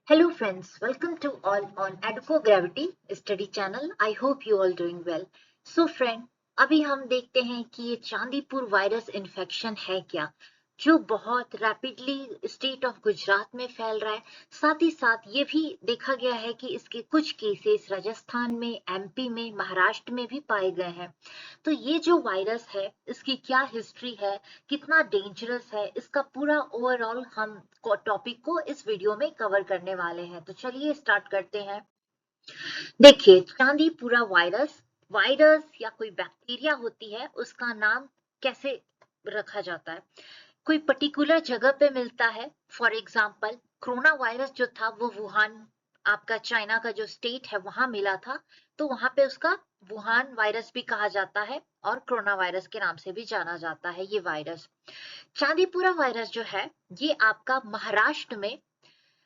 Hello friends, welcome to all on Educo Gravity Study Channel. I hope you all doing well. So friend, अभी हम देखते हैं कि ये चांदीपुर वायरस इन्फेक्शन है क्या, जो बहुत रैपिडली स्टेट ऑफ गुजरात में फैल रहा है। साथ ही साथ ये भी देखा गया है कि इसके कुछ केसेस राजस्थान में, एमपी में, महाराष्ट्र में भी पाए गए हैं। तो ये जो वायरस है, इसकी क्या हिस्ट्री है, कितना डेंजरस है, इसका पूरा ओवरऑल हम टॉपिक को इस वीडियो में कवर करने वाले हैं। तो चलिए स्टार्ट करते हैं। देखिए, चांदीपुरा वायरस वायरस या कोई बैक्टीरिया होती है, उसका नाम कैसे रखा जाता है, कोई पर्टिकुलर जगह पे मिलता है। फॉर एग्जाम्पल कोरोना वायरस जो था वो वुहान, आपका चाइना का जो स्टेट है वहां मिला था, तो वहां पे उसका वुहान वायरस भी कहा जाता है और कोरोना वायरस के नाम से भी जाना जाता है ये वायरस। चांदीपुरा वायरस जो है ये आपका महाराष्ट्र में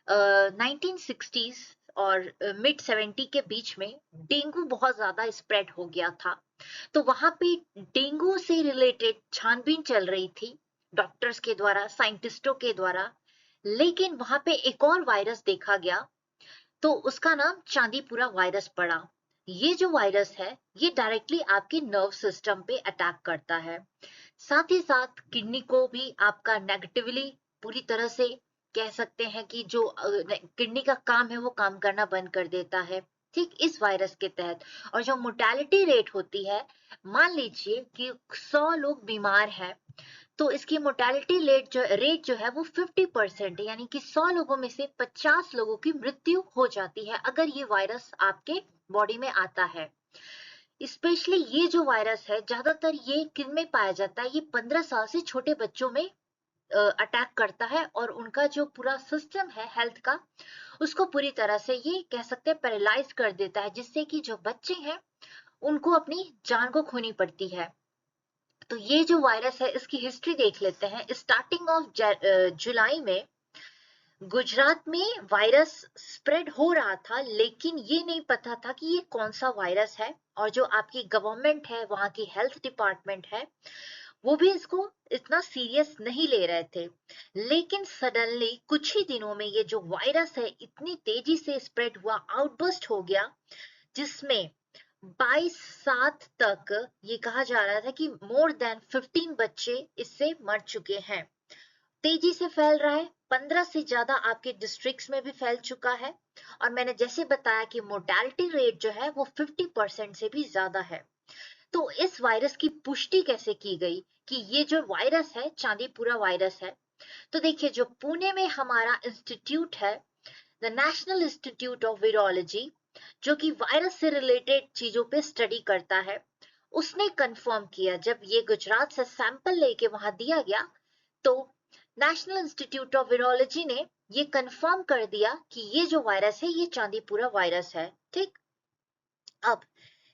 1960s और मिड 70 के बीच में डेंगू बहुत ज्यादा स्प्रेड हो गया था। तो वहां पे डेंगू से रिलेटेड छानबीन चल रही थी डॉक्टर्स के द्वारा, साइंटिस्टों के द्वारा। लेकिन वहां पे एक और वायरस देखा गया, तो उसका नाम चांदीपुरा वायरस पड़ा। ये जो वायरस है ये डायरेक्टली आपके नर्व सिस्टम पे अटैक करता है। साथ ही साथ किडनी को भी आपका नेगेटिवली पूरी तरह से कह सकते हैं कि जो किडनी का काम है वो काम करना बंद कर देता है, ठीक इस वायरस के तहत। और जो मोर्टेलिटी रेट होती है, मान लीजिए कि 100 लोग बीमार हैं, तो इसकी मोर्टेलिटी रेट जो है वो 50% है, यानी कि 100 लोगों में से 50 लोगों की मृत्यु हो जाती है अगर ये वायरस आपके बॉडी में आता है। स्पेशली ये जो वायरस है ज्यादातर ये किन में पाया जाता है, ये 15 साल से छोटे बच्चों में अटैक करता है और उनका जो पूरा सिस्टम है हेल्थ का, उसको पूरी तरह से ये कह सकते हैं पैरालाइज कर देता है, जिससे कि जो बच्चे हैं उनको अपनी जान को खोनी पड़ती है। तो ये जो वायरस है इसकी हिस्ट्री देख लेते हैं। स्टार्टिंग ऑफ जुलाई में गुजरात में वायरस स्प्रेड हो रहा था, लेकिन ये नहीं पता था कि ये कौन सा वायरस है। और जो आपकी गवर्नमेंट है, वहां की हेल्थ डिपार्टमेंट है, वो भी इसको इतना सीरियस नहीं ले रहे थे। लेकिन सडनली कुछ ही दिनों में ये जो वायरस है इतनी तेजी से स्प्रेड हुआ, आउटबर्स्ट हो गया, जिसमें 22/7 तक ये कहा जा रहा था कि मोर देन 15 बच्चे इससे मर चुके हैं। तेजी से फैल रहा है, 15 से ज्यादा आपके डिस्ट्रिक्ट्स में भी फैल चुका है। और मैंने जैसे बताया कि मोर्टेलिटी रेट जो है वो 50% से भी ज्यादा है। तो इस वायरस की पुष्टि कैसे की गई कि ये जो वायरस है चांदीपुरा वायरस है? तो देखिए, जो पुणे में हमारा इंस्टीट्यूट है, the national institute of virology, जो कि वायरस से रिलेटेड चीजों पे स्टडी करता है, उसने कंफर्म किया। जब ये गुजरात से सैंपल लेके वहां दिया गया, तो नेशनल इंस्टीट्यूट ऑफ वायरोलॉजी ने ये कंफर्म कर दिया कि ये जो वायरस है ये चांदीपुरा वायरस है, ठीक। अब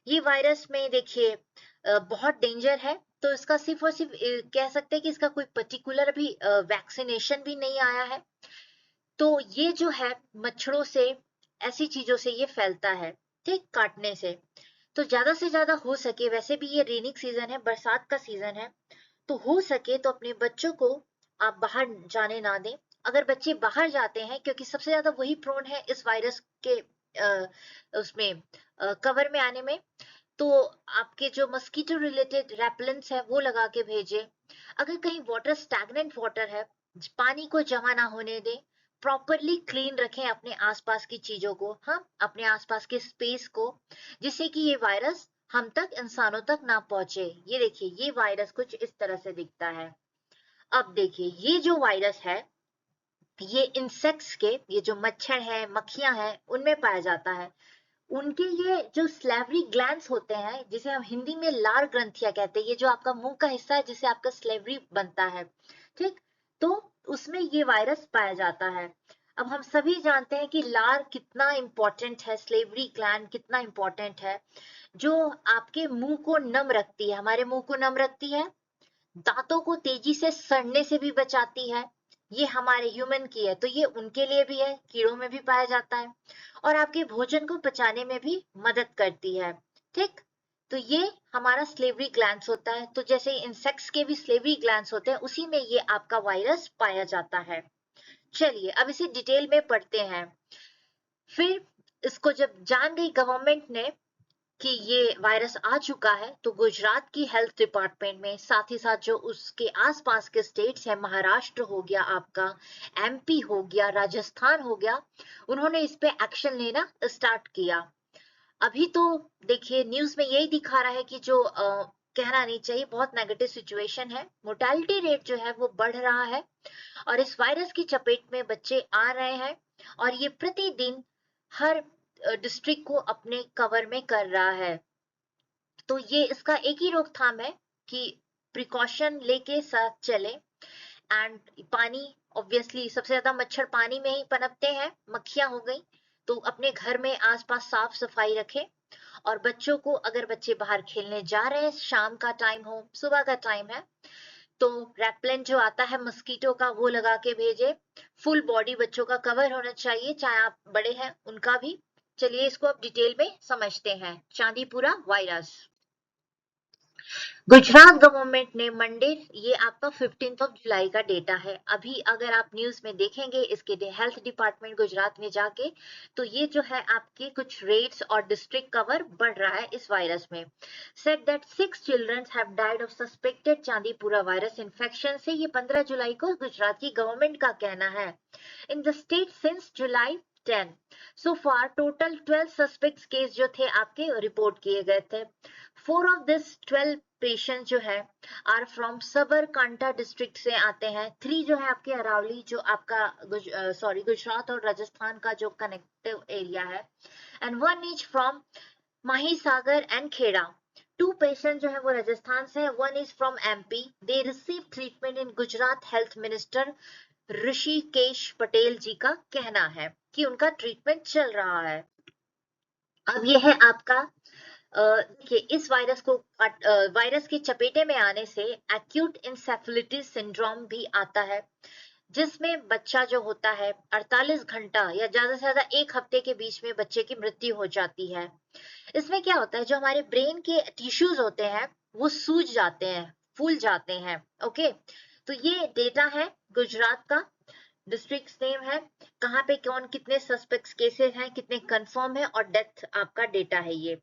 ये वायरस में देखिए बहुत डेंजर है, तो इसका सिर्फ और सिर्फ कह सकते हैं कि इसका कोई पर्टिकुलर भी वैक्सीनेशन भी नहीं आया है। तो ये जो है मच्छरों से, ऐसी चीजों से ये फैलता है, ठीक, काटने से। तो ज्यादा से ज्यादा हो सके, वैसे भी ये रेनिंग सीजन है, बरसात का सीजन है, तो हो सके तो अपने बच्चों को आप बाहर जाने ना दें। अगर बच्चे बाहर जाते हैं, क्योंकि सबसे ज्यादा वही प्रोन है इस वायरस के उसमें कवर में आने में, तो आपके जो मस्कीटो रिलेटेड रेपेलेंट्स है वो लगा के भेजें। अगर कहीं वाटर स्टैग्नेंट वाटर है, पानी को जमा ना होने दें। प्रॉपरली क्लीन रखें अपने आसपास की चीजों को, हाँ, अपने आसपास के स्पेस को, जिससे कि ये वायरस हम तक, इंसानों तक ना पहुंचे। ये देखिए, ये वायरस कुछ इस तरह से दिखता है। अब देखिए, ये जो वायरस है ये इंसेक्ट्स के, ये जो मच्छर है, मक्खियां हैं, उनमें पाया जाता है। उनके ये जो स्लेवरी ग्लैंड्स होते हैं, जिसे हम हिंदी में लार ग्रंथियां कहते हैं, ये जो आपका मुंह का हिस्सा है जिसे आपका स्लेवरी बनता है, ठीक, तो उसमें ये वायरस पाया जाता है। अब हम सभी जानते हैं कि लार कितना इंपॉर्टेंट है, स्लेवरी ग्लैंड कितना इंपॉर्टेंट है, जो आपके मुंह को नम रखती है, हमारे मुंह को नम रखती है, दांतों को तेजी से सड़ने से भी बचाती है। ये हमारे ह्यूमन की है, तो ये उनके लिए भी है, कीड़ों में भी पाया जाता है। और आपके भोजन को पचाने में भी मदद करती है, ठीक। तो ये हमारा स्लेवरी ग्लैंड्स होता है। तो जैसे इंसेक्ट्स के भी स्लेवरी ग्लैंड्स होते हैं, उसी में ये आपका वायरस पाया जाता है। चलिए अब इसे डिटेल में पढ़ते हैं। फिर इसको जब जान गई गवर्नमेंट ने कि ये वायरस आ चुका है, तो गुजरात की हेल्थ डिपार्टमेंट में, साथ ही साथ जो उसके आसपास के स्टेट्स है, महाराष्ट्र हो गया आपका, एमपी हो गया, राजस्थान हो गया, उन्होंने इस पे एक्शन लेना स्टार्ट किया। अभी तो देखिए न्यूज में यही दिखा रहा है कि जो कहना नहीं चाहिए, बहुत नेगेटिव सिचुएशन है, मोर्टेलिटी रेट जो है वो बढ़ रहा है और इस वायरस की चपेट में बच्चे आ रहे हैं और ये प्रतिदिन हर डिस्ट्रिक्ट को अपने कवर में कर रहा है। तो ये इसका एक ही रोकथाम है कि प्रिकॉशन लेके साथ चले। एंड पानी, ऑब्वियसली सबसे ज्यादा मच्छर पानी में ही पनपते हैं, मक्खियां हो गई, तो अपने घर में आसपास साफ सफाई रखें। और बच्चों को, अगर बच्चे बाहर खेलने जा रहे हैं, शाम का टाइम हो, सुबह का टाइम है, तो रेपलेंट जो आता है मस्कीटो का वो लगा के भेजे। फुल बॉडी बच्चों का कवर होना चाहिए, चाहे आप बड़े हैं उनका भी। चलिए इसको अब डिटेल में समझते हैं। चांदीपुरा वायरस, गुजरात गवर्नमेंट ने मंडे, ये आपका 15 जुलाई का डेटा है, अभी अगर आप न्यूज में देखेंगे इसके हेल्थ डिपार्टमेंट गुजरात में जाके, तो ये जो है आपके कुछ रेट्स और डिस्ट्रिक्ट कवर बढ़ रहा है इस वायरस में। Said that 6 children have died of suspected Chandipura virus infection से, ये 15 जुलाई को गुजरात की गवर्नमेंट का कहना है। In the state since July 10 so far total 12 suspect case जो थे आपके रिपोर्ट किए गए थे। 4 ऑफ दिस 12 पेशेंट जो है आर फ्रॉम सबरकांठा डिस्ट्रिक्ट से आते हैं। 3 जो है आपके अरावली, जो आपका गुजरात और राजस्थान का जो कनेक्टिव एरिया है, and 1 each from Mahisagar and Kheda. 2 patient जो है वो राजस्थान से है, 1 is from MP. They receive treatment in Gujarat. Health minister Rishikesh Patel ji का कहना है कि उनका ट्रीटमेंट चल रहा है। अब ये है आपका देखिए, इस वायरस के चपेटे में आने से एक्यूट इंसेफेलिटिस सिंड्रोम भी आता है, जिसमें बच्चा जो होता है 48 घंटा या ज्यादा से ज्यादा 1 हफ्ते के बीच में बच्चे की मृत्यु हो जाती है। इसमें क्या होता है, जो हमारे ब्रेन के टिश्यूज होते हैं वो सूज जाते हैं, फूल जाते हैं। ओके, तो ये डेटा है गुजरात का, डिस्ट्रिक्ट नेम है, कहाँ पे कौन कितने सस्पेक्ट केसेस हैं, कितने कंफर्म है, और डेथ आपका डेटा है ये।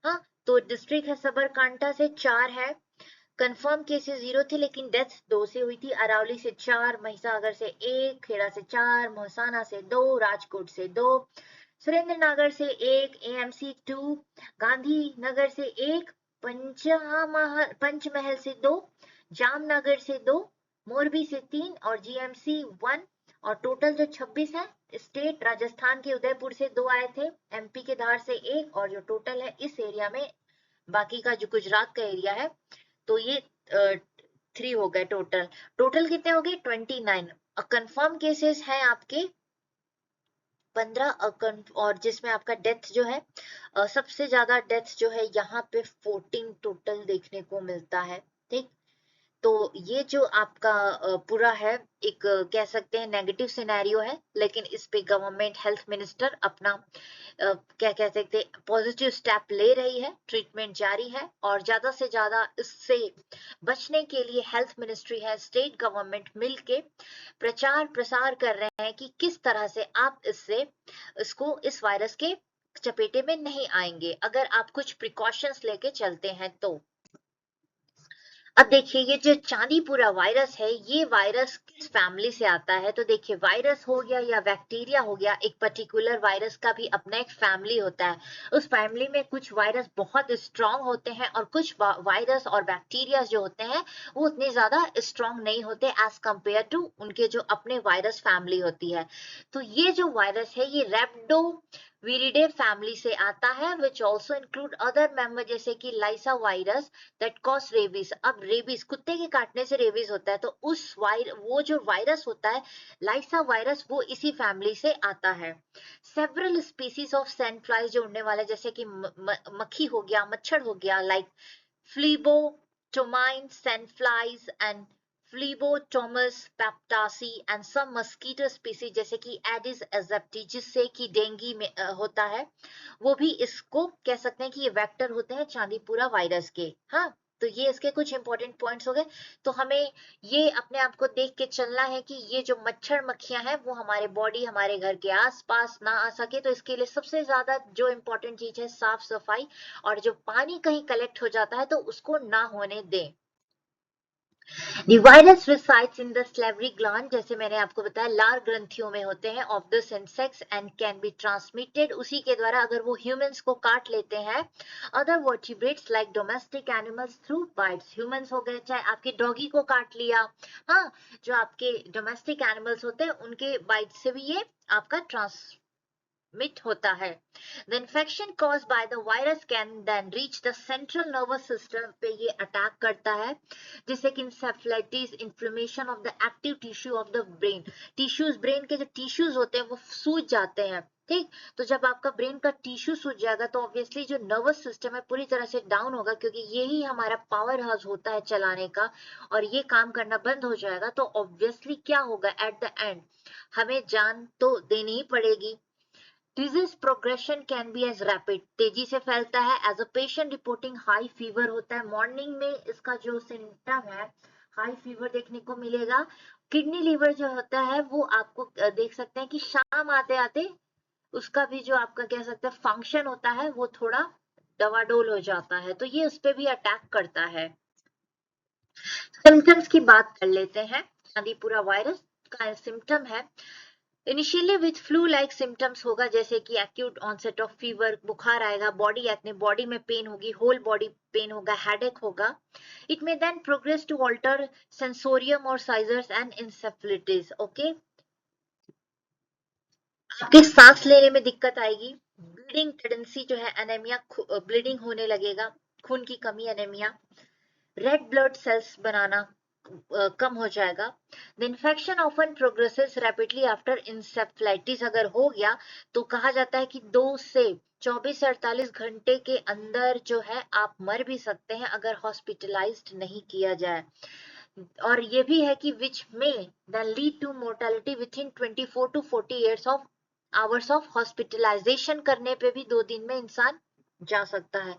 हाँ, तो डिस्ट्रिक्ट है सबरकांठा से 4 है, कंफर्म केसेस 0 थे, लेकिन डेथ 2 से हुई थी। अरावली से 4, महिसागर से 1, खेड़ा से 4, मोहसाना से 2, राजकोट से 2, सुरेंद्रनगर से 1, एएमसी 2, गांधीनगर से 1, पंचमहल से 2, जामनगर से 2, मोरबी से 3 और जीएमसी 1। और टोटल जो 26 है, स्टेट राजस्थान के उदयपुर से 2 आए थे, एमपी के धार से 1, और जो टोटल है इस एरिया में, बाकी का जो गुजरात का एरिया है, तो ये 3 हो गए टोटल। टोटल कितने हो गए? 29। कंफर्म केसेस हैं आपके 15, और जिसमें आपका डेथ जो है, सबसे ज्यादा डेथ जो है यहाँ पे 14 टोटल देखने को मिलता है। ठीक, तो ये जो आपका पूरा है, एक कह सकते हैं नेगेटिव सिनेरियो है, लेकिन इस पे गवर्नमेंट हेल्थ मिनिस्टर अपना क्या कह सकते हैं पॉजिटिव स्टेप ले रही है, ट्रीटमेंट जारी है, और ज्यादा से ज्यादा इससे बचने के लिए हेल्थ मिनिस्ट्री है, स्टेट गवर्नमेंट मिलके प्रचार प्रसार कर रहे हैं कि किस तरह से आप इस वायरस के चपेटे में नहीं आएंगे, अगर आप कुछ प्रिकॉशंस लेके चलते हैं तो। अब देखिए, ये जो चांदीपुरा वायरस है, ये वायरस किस फैमिली से आता है? तो देखिए, वायरस हो गया या बैक्टीरिया हो गया, एक पर्टिकुलर वायरस का भी अपना एक फैमिली होता है। उस फैमिली में कुछ वायरस बहुत स्ट्रांग होते हैं और कुछ वायरस और बैक्टीरिया जो होते हैं वो उतने ज्यादा स्ट्रांग नहीं होते एज कंपेयर टू उनके जो अपने वायरस फैमिली होती है। तो ये जो वायरस है, ये रेप्डो विरिडे फैमिली से आता है, which also include other member, जैसे कि लाइसा वायरस दैट कॉज रेबीज। अब रेबीज, कुत्ते के काटने से रेबीज होता है, तो वो जो वायरस होता है लाइसा वायरस, वो इसी फैमिली से आता है। Several species of sand flies, जो उड़ने वाले, जैसे कि मक्खी हो गया, मच्छर हो गया, like phlebotomine sand flies and Phlebotomus baptasi and some mosquito species जैसे कि Aedes aegypti, जिससे कि डेंगू में होता है, वो भी इसको कह सकते हैं कि ये वेक्टर होते हैं चांदीपुरा वायरस के। हाँ, तो ये इसके कुछ इंपॉर्टेंट पॉइंट्स हो गए। तो हमें ये अपने आप को देख के चलना है कि ये जो मच्छर मक्खियां हैं वो हमारे बॉडी, हमारे घर के आसपास ना आ सके। तो इसके लिए सबसे ज्यादा जो इम्पोर्टेंट चीज है साफ सफाई, और जो पानी कहीं कलेक्ट हो जाता है तो उसको ना होने दें। The virus resides in the salivary gland, जैसे मैंने आपको बताया लार ग्रंथियों में होते हैं of this insects and can be transmitted, उसी के द्वारा अगर वो humans को काट लेते हैं other vertebrates like domestic animals through bites, humans हो गए चाहे आपके डॉगी को काट लिया, हाँ, जो आपके डोमेस्टिक एनिमल्स होते हैं उनके बाइट से भी ये आपका ट्रांसमिट होता है। The infection caused by the virus can then reach the central nervous system पे ये अटैक करता है, जिससे कि encephalitis, inflammation of the active tissue of the brain, tissues, brain के जो टिश्यूज होते हैं वो सूज जाते हैं। ठीक, तो जब आपका ब्रेन का टिश्यू सूज जाएगा तो ऑब्वियसली जो नर्वस सिस्टम है पूरी तरह से डाउन होगा, क्योंकि यही हमारा पावर हाउस होता है चलाने का, और ये काम करना बंद हो जाएगा तो ऑब्वियसली क्या होगा एट द एंड, हमें जान तो देनी ही पड़ेगी। Disease progression can be as rapid, तेजी से फैलता है। As a patient reporting high fever होता है, मॉर्निंग में इसका जो सिम्टम है हाई फीवर देखने को मिलेगा। किडनी लीवर जो होता है वो आपको देख सकते हैं कि शाम आते आते उसका भी जो आपका कह सकते हैं फंक्शन होता है वो थोड़ा डवाडोल हो जाता है, तो ये उस पर भी अटैक करता है। सिम्टम्स की बात कर लेते हैं। चांदीपुरा वायरस का सिम्टम है initially with flu like symptoms होगा, जैसे कि एक्यूट ऑनसेट ऑफ फीवर, बुखार आएगा, बॉडी एक्ने, बॉडी में पेन होगी, होल बॉडी पेन होगा, हेडेक होगा। It may then progress to alter sensorium और साइजर्स एंड इंसेफेलिटिस। ओके, आपके सांस लेने में दिक्कत आएगी, ब्लीडिंग टेंडेंसी जो है, एनीमिया, ब्लीडिंग होने लगेगा, खून की कमी, एनीमिया, रेड ब्लड सेल्स बनाना कम हो जाएगा। The infection often progresses rapidly after encephalitis, अगर हो गया तो कहा जाता है कि 2 से 24 से 48 घंटे के अंदर जो है आप मर भी सकते हैं अगर हॉस्पिटलाइज्ड नहीं किया जाए। और ये भी है कि विच में then lead to mortality within 24 to 40 years of hours of hospitalisation करने पे भी 2 दिन में इंसान जा सकता है।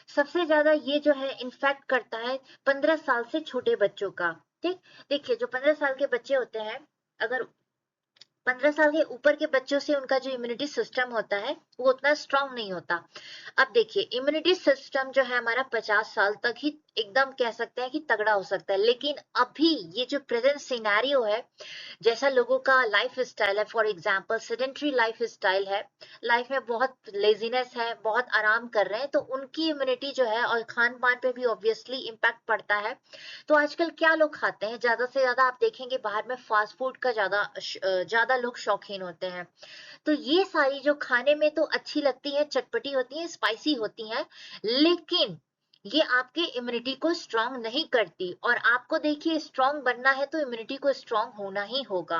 सबसे ज्यादा ये जो है इन्फेक्ट करता है 15 साल से छोटे बच्चों का। ठीक, देखिए जो 15 साल के बच्चे होते हैं, अगर 15 साल के ऊपर के बच्चों से उनका जो इम्यूनिटी सिस्टम होता है वो उतना स्ट्रांग नहीं होता। अब देखिए इम्यूनिटी सिस्टम जो है हमारा 50 साल तक ही एकदम कह सकते हैं कि तगड़ा हो सकता है, लेकिन अभी ये जो प्रेजेंट सिनेरियो है, जैसा लोगों का लाइफ स्टाइल है, for example sedentary life style है, लाइफ में बहुत लेजीनेस है, बहुत आराम कर रहे हैं, तो उनकी इम्यूनिटी जो है और खान पान पे भी ऑब्वियसली इम्पैक्ट पड़ता है। तो आजकल क्या लोग खाते हैं, ज्यादा से ज्यादा आप देखेंगे बाहर में फास्ट फूड का ज्यादा लोग शौकीन होते हैं। तो ये सारी जो खाने में तो अच्छी लगती है, चटपटी होती है, स्पाइसी होती है, लेकिन ये आपके इम्यूनिटी को स्ट्रांग नहीं करती, और आपको देखिए स्ट्रांग बनना है तो इम्यूनिटी को स्ट्रांग होना ही होगा।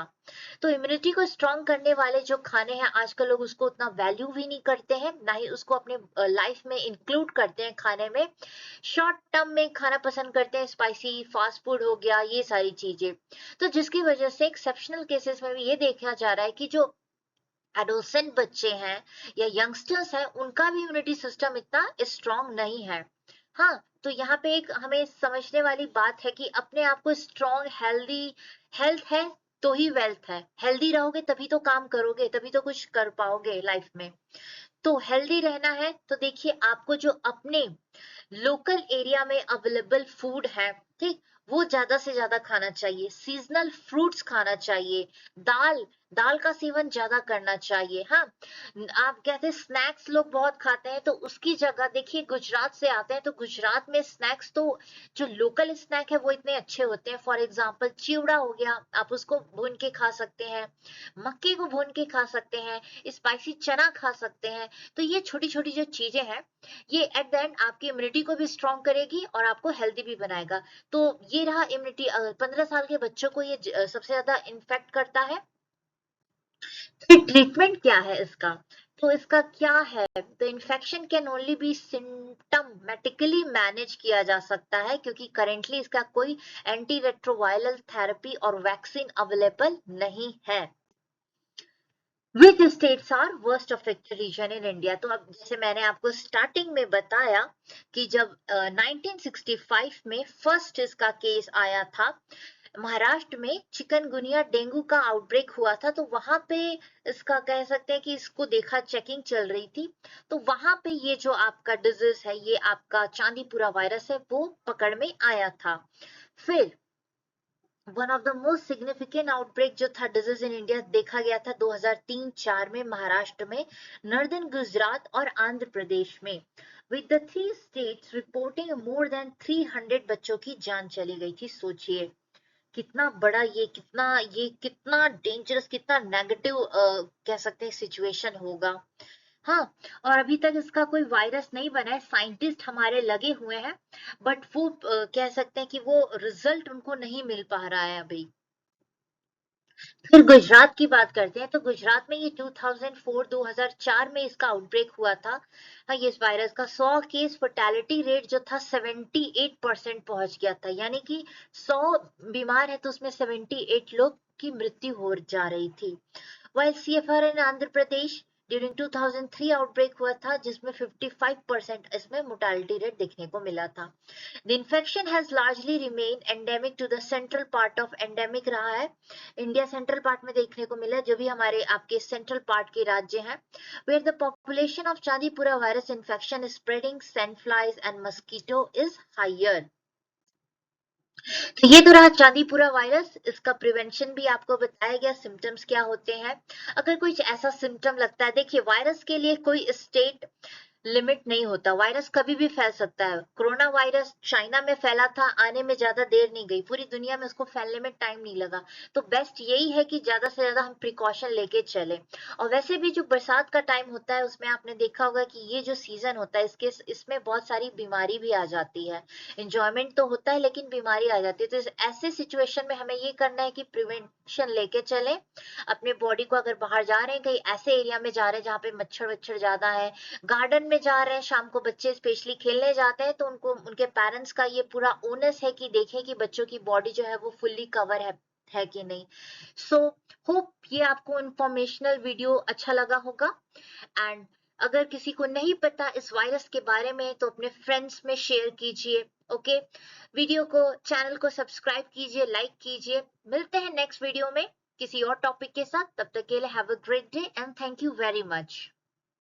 तो इम्यूनिटी को स्ट्रांग करने वाले जो खाने हैं आजकल लोग उसको उतना वैल्यू भी नहीं करते हैं, ना ही उसको अपने लाइफ में इंक्लूड करते हैं खाने में। शॉर्ट टर्म में खाना पसंद करते हैं, स्पाइसी फास्ट फूड हो गया, ये सारी चीजें। तो जिसकी वजह से एक्सेप्शनल केसेस में भी ये देखा जा रहा है कि जो एडोसेंट बच्चे हैं या यंगस्टर्स हैं उनका भी इम्यूनिटी सिस्टम इतना स्ट्रांग नहीं है। हाँ, तो यहाँ पे एक हमें समझने वाली बात है कि अपने आप को स्ट्रांग हेल्दी, हेल्थ है तो ही वेल्थ है, हेल्दी रहोगे तभी तो काम करोगे, तभी तो कुछ कर पाओगे लाइफ में। तो हेल्दी रहना है तो देखिए आपको जो अपने लोकल एरिया में अवेलेबल फूड है, ठीक, वो ज्यादा से ज्यादा खाना चाहिए, सीजनल फ्रूट्स खाना चाहिए, दाल, दाल का सेवन ज्यादा करना चाहिए। हाँ, आप कहते हैं स्नैक्स लोग बहुत खाते हैं, तो उसकी जगह देखिए गुजरात से आते हैं तो गुजरात में स्नैक्स तो जो लोकल स्नैक है वो इतने अच्छे होते हैं। फॉर एग्जाम्पल चिवड़ा हो गया, आप उसको भून के खा सकते हैं, मक्के को भून के खा सकते हैं, स्पाइसी चना खा सकते हैं। तो ये छोटी छोटी जो चीजें हैं ये एट द एंड आपकी इम्यूनिटी को भी स्ट्रांग करेगी और आपको हेल्दी भी बनाएगा। तो ये रहा इम्यूनिटी। 15 साल के बच्चों को ये सबसे ज्यादा इन्फेक्ट करता है। फिर ट्रीटमेंट क्या है इसका, तो इसका क्या है, तो infection can only be symptomatically manage किया जा सकता है, क्योंकि करेंटली इसका कोई एंटी रेट्रोवायरल थेरेपी और वैक्सीन अवेलेबल नहीं है। Which states are worst affected region in India. तो अब जैसे मैंने आपको स्टार्टिंग में बताया कि जब 1965 में फर्स्ट इसका केस आया था, महाराष्ट्र में चिकनगुनिया डेंगू का आउटब्रेक हुआ था, तो वहां पे इसका कह सकते हैं कि इसको देखा, चेकिंग चल रही थी, तो वहां पे ये जो आपका डिजीज है, ये आपका चांदीपुरा वायरस है, वो पकड़ में आया था। फिर one of the most significant outbreak जो था डिजीज इन इंडिया देखा गया था 2003-4 में महाराष्ट्र में, नॉर्दर्न गुजरात और आंध्र प्रदेश में, with the three states reporting more than 300 बच्चों की जान चली गई थी। सोचिए कितना बड़ा ये कितना डेंजरस, कितना नेगेटिव कह सकते हैं सिचुएशन होगा। हाँ, और अभी तक इसका कोई वायरस नहीं बना है, साइंटिस्ट हमारे लगे हुए हैं, बट वो कह सकते हैं कि वो रिजल्ट उनको नहीं मिल पा रहा है अभी। फिर गुजरात की बात करते हैं, तो गुजरात में ये 2004 में इसका आउटब्रेक हुआ था। हाँ, ये इस वायरस का 100 केस फर्टेलिटी रेट जो था 78% पहुंच गया था, यानी कि 100 बीमार है तो उसमें 78 लोग की मृत्यु हो जा रही थी। While CFR in Andhra Pradesh during 2003 outbreak हुआ था, जिसमें 55% इसमें मोर्टालिटी रेट देखने को मिला था। The infection has largely remained endemic to the central part of endemic रहा है, इंडिया सेंट्रल पार्ट में देखने को मिला, जो भी हमारे आपके सेंट्रल पार्ट के राज्य हैं, where the population of Chandipura virus infection is spreading, sandflies and mosquito is higher। तो ये तो रहा चांदीपुरा वायरस, इसका प्रिवेंशन भी आपको बताया गया, सिम्टम्स क्या होते हैं। अगर कुछ ऐसा सिम्टम लगता है, देखिए वायरस के लिए कोई स्टेट लिमिट नहीं होता, वायरस कभी भी फैल सकता है। कोरोना वायरस चाइना में फैला था, आने में ज्यादा देर नहीं गई, पूरी दुनिया में उसको फैलने में टाइम नहीं लगा। तो बेस्ट यही है कि ज्यादा से ज्यादा हम प्रिकॉशन लेके चले। और वैसे भी जो बरसात का टाइम होता है, उसमें आपने देखा होगा कि ये जो सीजन होता है, इसमें बहुत सारी बीमारी भी आ जाती है। इंजॉयमेंट तो होता है लेकिन बीमारी आ जाती है, तो ऐसे सिचुएशन में हमें ये करना है कि प्रिवेंशन लेके चले अपने बॉडी को। अगर बाहर जा रहे हैं, कहीं ऐसे एरिया में जा रहे हैं जहाँ पे मच्छर वच्छर ज्यादा है, गार्डन में जा रहे हैं, शाम को बच्चे स्पेशली खेलने जाते हैं, तो उनको उनके पेरेंट्स का ये पूरा ओनस है कि देखें कि बच्चों की बॉडी जो है वो फुल्ली कवर है कि नहीं। सो होप ये आपको इंफॉर्मेशनल वीडियो अच्छा लगा होगा। एंड अगर किसी को नहीं पता इस वायरस के बारे में, तो अपने फ्रेंड्स में शेयर कीजिए। ओके, वीडियो को, चैनल को सब्सक्राइब कीजिए, लाइक कीजिए। मिलते हैं नेक्स्ट वीडियो में किसी और टॉपिक के साथ, तब तक के लिए have a great day and thank you very much.